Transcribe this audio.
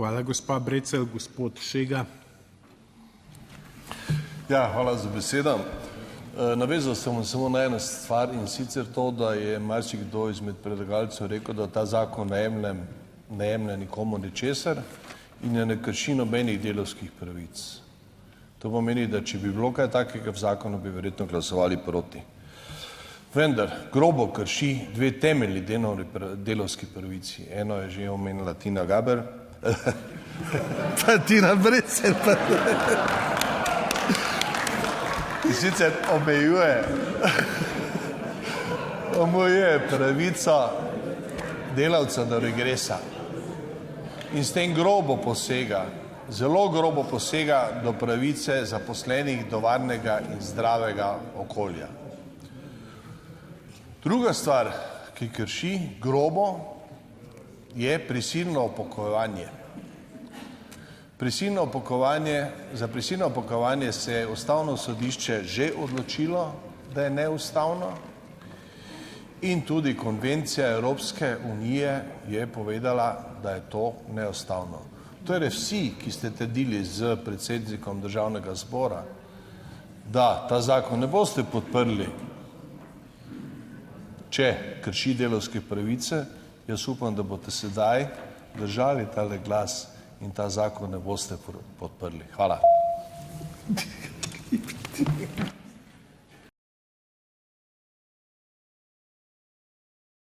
Hvala, gospa Brecelj. Gospod Šega. Ja, hvala za besedo. Navezal sem samo na eno stvar, in sicer to, da je marsikdo izmed predlagateljev rekel, da ta zakon ne jemlje nikomu ničesar in ne krši nobenih delavskih pravic. To pomeni, da če bi bilo kaj takega v zakonu, bi verjetno glasovali proti. Vendar grobo krši dve temeljni delavski pravici. Eno je že omenila Tina Gaber, pa Tina Brecelj. In sicer omejuje pravico delavca do regresa in s tem grobo posega, zelo grobo posega do pravice zaposlenih do varnega in zdravega okolja. Druga stvar, ki krši grobo, je prisilno upokojevanje. Za prisilno upokojevanje se je Ustavno sodišče že odločilo, da je neustavno, in tudi Konvencija Evropske unije je povedala, da je to neustavno. Torej vsi, ki ste trdili s predsednikom Državnega zbora, da ta zakon ne boste podprli, če krši delavske pravice, jaz upam, da boste sedaj držali tale glas in ta zakon ne boste podprli. Hvala.